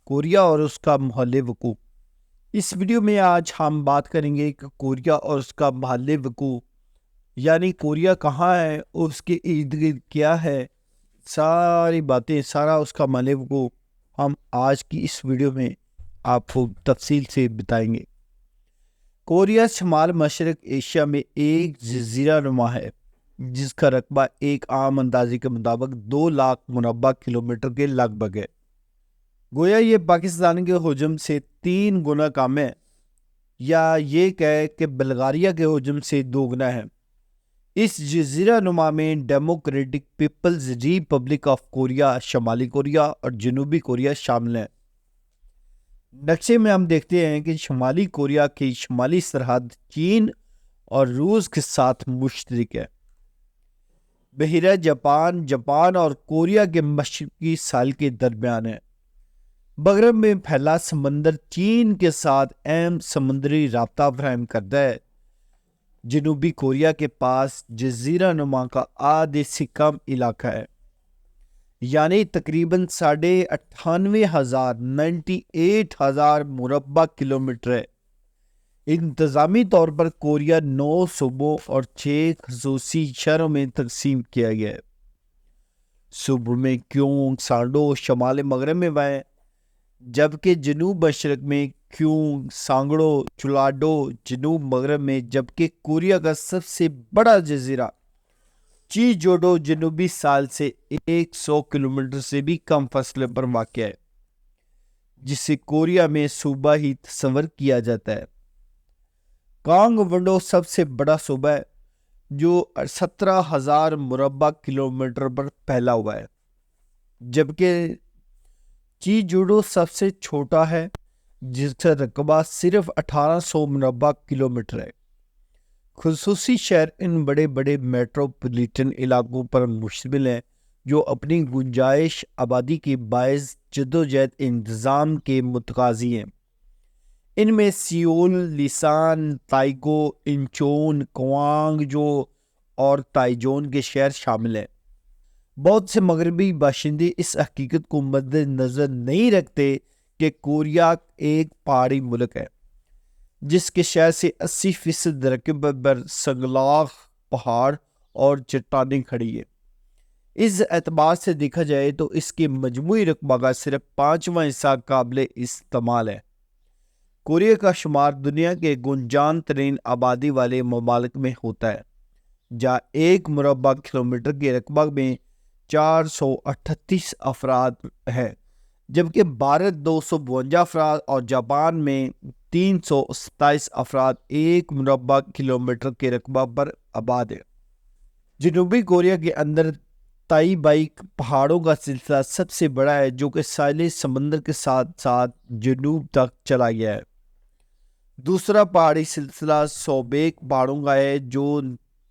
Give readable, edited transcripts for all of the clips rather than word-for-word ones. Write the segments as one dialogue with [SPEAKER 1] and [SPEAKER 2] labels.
[SPEAKER 1] Korea اور اس کا محل وقوع۔ اس ویڈیو میں آج ہم بات کریں گے کہ کوریا اور اس کا محل وقوع یعنی کوریا کہاں ہے اور اس کے ارد گرد کیا ہے، ساری باتیں، سارا اس کا محل وقوع ہم آج کی اس ویڈیو میں آپ کو تفصیل سے بتائیں گے۔ کوریا شمال مشرق ایشیا میں ایک جزیرہ نما ہے جس کا رقبہ ایک عام اندازے کے مطابق 2 لاکھ مربع کلومیٹر کے لگ بھگ ہے۔ گویا یہ پاکستان کے حجم سے 3 گنا کم ہے، یا یہ کہے کہ بلغاریہ کے حجم سے 2 گنا ہے۔ اس جزیرہ نما میں democratic people's republic of Korea, شمالی کوریا اور جنوبی کوریا شامل ہیں۔ نقشے میں ہم دیکھتے ہیں کہ شمالی کوریا کی شمالی سرحد چین اور روس کے ساتھ مشترک ہے۔ بحیرہ جاپان اور کوریا کے مشرقی ساحل کے درمیان ہے۔ مغرب میں پھیلا سمندر چین کے ساتھ اہم سمندری رابطہ فراہم کرتا ہے۔ جنوبی کوریا کے پاس جزیرہ نما کا آدھے سے کم علاقہ ہے، یعنی تقریباً 98,000 مربع کلومیٹر ہے۔ انتظامی طور پر کوریا 9 صوبوں اور 6 خصوصی شہروں میں تقسیم کیا گیا ہے۔ صوبوں میں کیونگ، سانڈو شمال مغرب میں واقع، جبکہ جنوب مشرق میں کیونگ، سانگڑو، چولاڈو جنوب مغرب میں، جبکہ کوریا کا سب سے بڑا جزیرہ چیجوڈو جنوبی ساحل سے 100 کلومیٹر سے بھی کم فاصلے پر واقع ہے، جسے کوریا میں صوبہ ہی تصور کیا جاتا ہے۔ کانگ ونڈو سب سے بڑا صوبہ ہے جو 17,000 مربع کلومیٹر پر پھیلا ہوا ہے، جبکہ چیجوڈو سب سے چھوٹا ہے جس کا رقبہ صرف 1800 مربع کلومیٹر ہے۔ خصوصی شہر ان بڑے بڑے میٹروپولیٹن علاقوں پر مشتمل ہیں جو اپنی گنجائش آبادی کے باعث جدوجہد انتظام کے متقاضی ہیں۔ ان میں سیول، لیسان، تائکو، انچون، کوانگجو اور تائجون کے شہر شامل ہیں۔ بہت سے مغربی باشندے اس حقیقت کو مد نظر نہیں رکھتے کہ کوریا ایک پہاڑی ملک ہے جس کے شہر سے 80% رقبے پر سنگلاخ پہاڑ اور چٹانیں کھڑی ہیں۔ اس اعتبار سے دیکھا جائے تو اس کے مجموعی رقبہ کا صرف 5واں حصہ قابل استعمال ہے۔ کوریا کا شمار دنیا کے گنجان ترین آبادی والے ممالک میں ہوتا ہے، جہاں 1 مربع کلومیٹر کے رقبہ میں 438 افراد ہیں، جبکہ بھارت 252 افراد اور جاپان میں 327 افراد 1 مربع کلومیٹر کے رقبہ پر آباد ہیں۔ جنوبی کوریا کے اندر تائی بائی پہاڑوں کا سلسلہ سب سے بڑا ہے جو کہ ساحل سمندر کے ساتھ ساتھ جنوب تک چلا گیا ہے۔ دوسرا پہاڑی سلسلہ سوبیک پہاڑوں کا ہے جو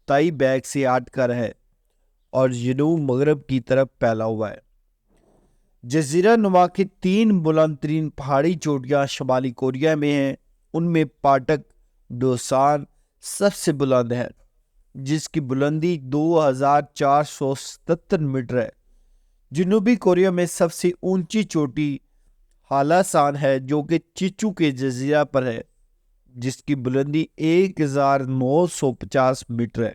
[SPEAKER 1] تائی بیک سے ہٹ کر ہے اور جنوب مغرب کی طرف پھیلا ہوا ہے۔ جزیرہ نما کی 3 بلند ترین پہاڑی چوٹیاں شمالی کوریا میں ہیں۔ ان میں پاٹک ڈوسان سب سے بلند ہے جس کی بلندی 2,477 میٹر ہے۔ جنوبی کوریا میں سب سے اونچی چوٹی ہالاسان ہے جو کہ چیچو کے جزیرہ پر ہے، جس کی بلندی 1,950 میٹر ہے۔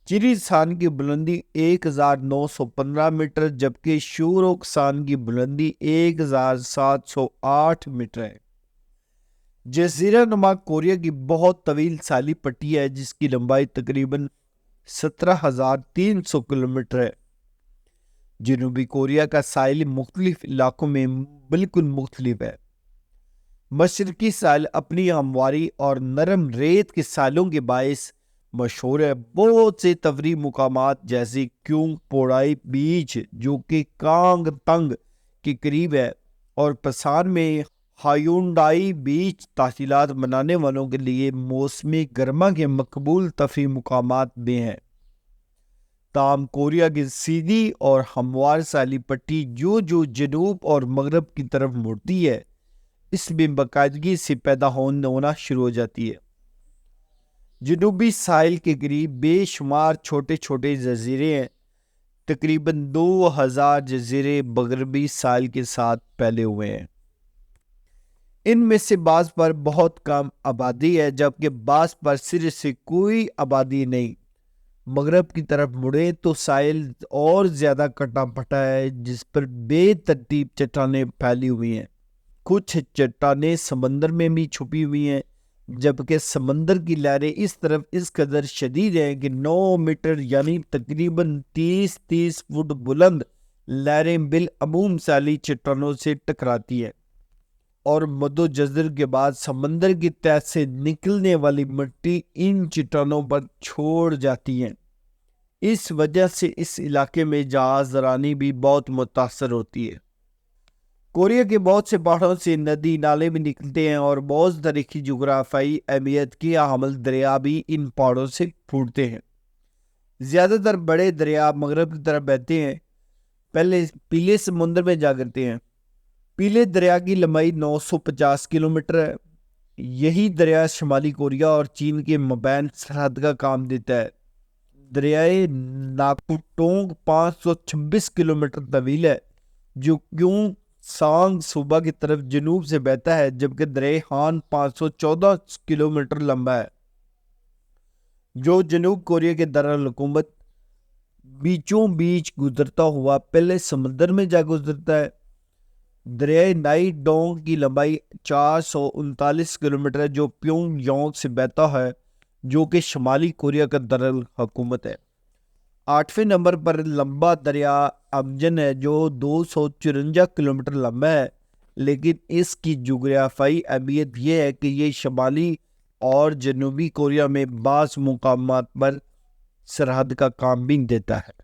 [SPEAKER 1] چیریسان کی بلندی 1,915 میٹر جبکہ شوروکسان کی بلندی 1,708 میٹر ہے۔ جزیرہ نما کوریا کی بہت طویل ساحلی پٹی ہے جس کی لمبائی تقریباً 17,300 کلومیٹر ہے۔ جنوبی کوریا کا ساحل مختلف علاقوں میں بالکل مختلف ہے۔ مشرقی ساحل اپنی ہمواری اور نرم ریت کے ساحلوں کے باعث مشہور ہے۔ بہت سے تفریحی مقامات جیسے کیونگ پوڑائی بیچ جو کہ کانگ تنگ کے قریب ہے اور پسان میں ہایونڈائی بیچ تعطیلات منانے والوں کے لیے موسم گرما کے مقبول تفریحی مقامات میں ہیں۔ تاہم کوریا کی سیدھی اور ہموار ساحلی پٹی جو جنوب اور مغرب کی طرف مڑتی ہے اس میں باقاعدگی سے پیدا ہونا شروع ہو جاتی ہے۔ جنوبی ساحل کے قریب بے شمار چھوٹے چھوٹے جزیرے ہیں تقریباً 2000 جزیرے مغربی ساحل کے ساتھ پھیلے ہوئے ہیں۔ ان میں سے بعض پر بہت کم آبادی ہے جبکہ بعض پر سرے سے کوئی آبادی نہیں۔ مغرب کی طرف مڑے تو ساحل اور زیادہ کٹا پھٹا ہے جس پر بے ترتیب چٹانیں پھیلی ہوئی ہیں۔ کچھ چٹانیں سمندر میں بھی چھپی ہوئی ہیں جبکہ سمندر کی لہریں اس طرف اس قدر شدید ہیں کہ 9 میٹر یعنی تقریباً 30 فٹ بلند لہریں بالعموم ساحلی چٹانوں سے ٹکراتی ہیں اور مد و جزر کے بعد سمندر کی تہہ سے نکلنے والی مٹی ان چٹانوں پر چھوڑ جاتی ہیں۔ اس وجہ سے اس علاقے میں جہاز رانی بھی بہت متاثر ہوتی ہے۔ کوریا کے بہت سے پہاڑوں سے ندی نالے بھی نکلتے ہیں اور بہت تاریخی جغرافیائی اہمیت کی حامل دریا بھی ان پہاڑوں سے پھوٹتے ہیں۔ زیادہ تر بڑے دریا مغرب کی طرف بہتے ہیں، پہلے پیلے سمندر میں جا کرتے ہیں۔ پیلے دریا کی لمبائی 950 کلومیٹر ہے۔ یہی دریا شمالی کوریا اور چین کے مابین سرحد کا کام دیتا ہے۔ دریائے ناکوٹونگ 526 کلومیٹر طویل ہے جو کیوں سانگ صوبہ کی طرف جنوب سے بہتا ہے، جبکہ دریائے ہان 514 کلومیٹر لمبا ہے جو جنوب کوریا کے دارالحکومت بیچوں بیچ گزرتا ہوا پہلے سمندر میں جا گزرتا ہے۔ دریائے نائی ڈونگ کی لمبائی 439 کلومیٹر ہے جو پیونگ یانگ سے بہتا ہے جو کہ شمالی کوریا کا دارالحکومت ہے۔ 8ویں نمبر پر لمبا دریا امجن ہے جو 254 کلومیٹر لمبا ہے، لیکن اس کی جغرافیائی اہمیت یہ ہے کہ یہ شمالی اور جنوبی کوریا میں بعض مقامات پر سرحد کا کام بھی دیتا ہے۔